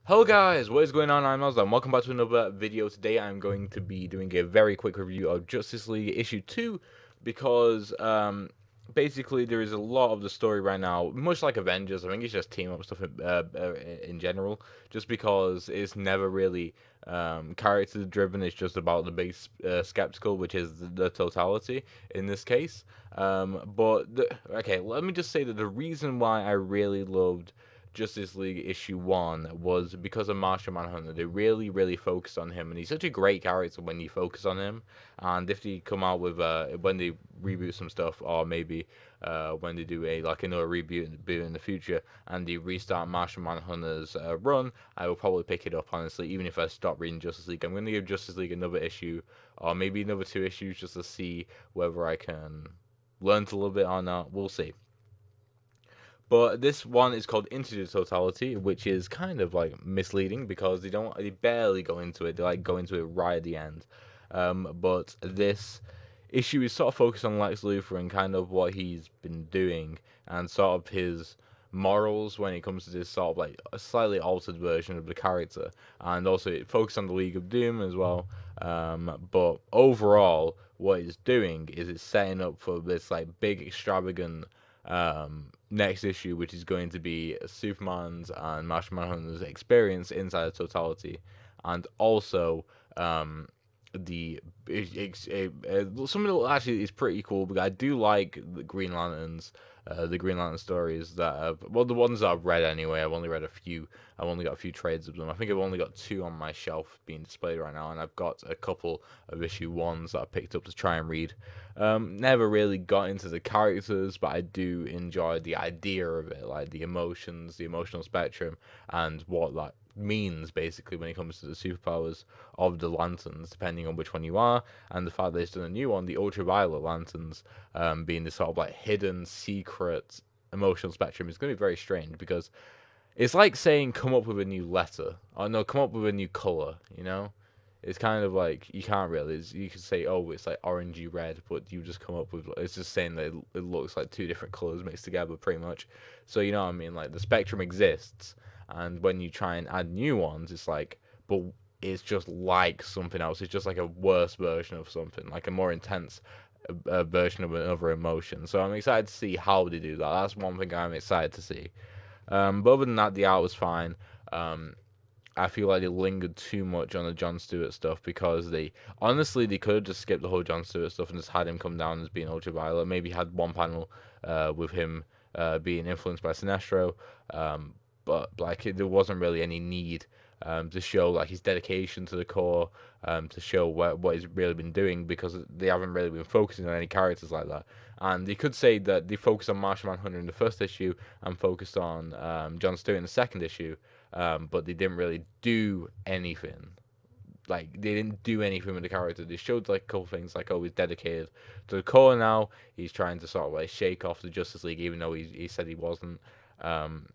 Hello guys, what is going on? I'm Oz and welcome back to another video. Today I'm going to be doing a very quick review of Justice League issue 2 because basically there is a lot of the story right now, much like Avengers. I think it's just team up stuff in general, just because it's never really character driven. It's just about the base skeptical, which is the totality in this case. Okay, let me just say that the reason why I really loved Justice League issue 1 was because of Martian Manhunter. They really focused on him, and he's such a great character when you focus on him. And if they come out with when they reboot some stuff, or maybe when they do another reboot in the future, and they restart Martian Manhunter's run, I will probably pick it up. Honestly, even if I stop reading Justice League, I'm going to give Justice League another issue, or maybe another 2 issues, just to see whether I can learn a little bit or not. We'll see. But this one is called Into the Totality, which is kind of like misleading because they barely go into it. They like go into it right at the end. But this issue is sort of focused on Lex Luthor and kind of what he's been doing and sort of his morals when it comes to this sort of like a slightly altered version of the character, and also it focuses on the League of Doom as well. But overall, what it's doing is it's setting up for this like big extravagant next issue, which is going to be Superman's and Martian Manhunter's experience inside of Totality, and also something that actually is pretty cool because I do like the Green Lanterns, the Green Lantern stories the ones that I've read anyway. I've only read a few. I've only got a few trades of them. I think I've only got 2 on my shelf being displayed right now, and I've got a couple of issue 1s that I picked up to try and read. Never really got into the characters, but I do enjoy the idea of it, like the emotions, the emotional spectrum, and what that means basically when it comes to the superpowers of the lanterns, depending on which one you are, and the fact that it's done a new one, the ultraviolet lanterns, being this sort of like hidden secret emotional spectrum, is going to be very strange because it's like saying come up with a new letter, or no, come up with a new color. It's kind of like you can't really. You could say, oh, it's like orangey red, but you just come up with. It's just saying that it looks like 2 different colors mixed together, pretty much. So you know what I mean? Like the spectrum exists, and when you try and add new ones, it's like, but it's just like something else. It's just like a worse version of something, like a more intense version of another emotion. So I'm excited to see how they do that. That's one thing I'm excited to see. But other than that, the art was fine. I feel like they lingered too much on the Jon Stewart stuff because they could have just skipped the whole Jon Stewart stuff and just had him come down as being ultraviolet. Maybe had one panel with him being influenced by Sinestro, but like there wasn't really any need to show like his dedication to the core, to show what he's really been doing, because they haven't really been focusing on any characters like that. And they could say that they focused on Martian Manhunter in the first issue and focused on Jon Stewart in the second issue, but they didn't really do anything. Like they didn't do anything with the character. They showed like a couple things, like, oh, he's dedicated to the core now. He's trying to sort of like shake off the Justice League, even though he said he wasn't. And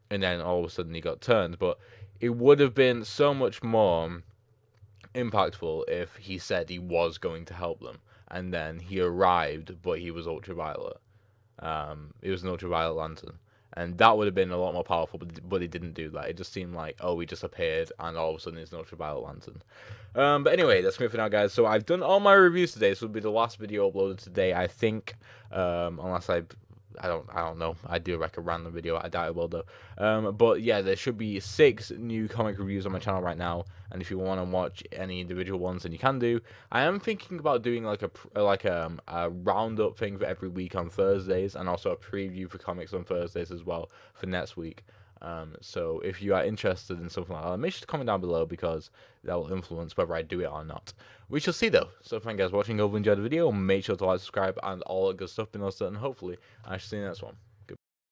then all of a sudden he got turned. But it would have been so much more impactful if he said he was going to help them, and then he arrived, but he was ultraviolet. It was an ultraviolet lantern, and that would have been a lot more powerful. But he didn't do that. It just seemed like, oh, he just appeared, and all of a sudden it's an ultraviolet lantern. But anyway, that's me for now, guys. So I've done all my reviews today. This will be the last video uploaded today, I think, unless I don't know. I do like a random video. I doubt it will though. But yeah, there should be 6 new comic reviews on my channel right now, and if you want to watch any individual ones, then you can do. I am thinking about doing like a roundup thing for every week on Thursdays, and also a preview for comics on Thursdays as well for next week. So if you are interested in something like that, make sure to comment down below, because that will influence whether I do it or not. We shall see though. So thank you guys for watching. Hope you enjoyed the video. Make sure to like, subscribe, and all that good stuff below, and hopefully I shall see you in the next one.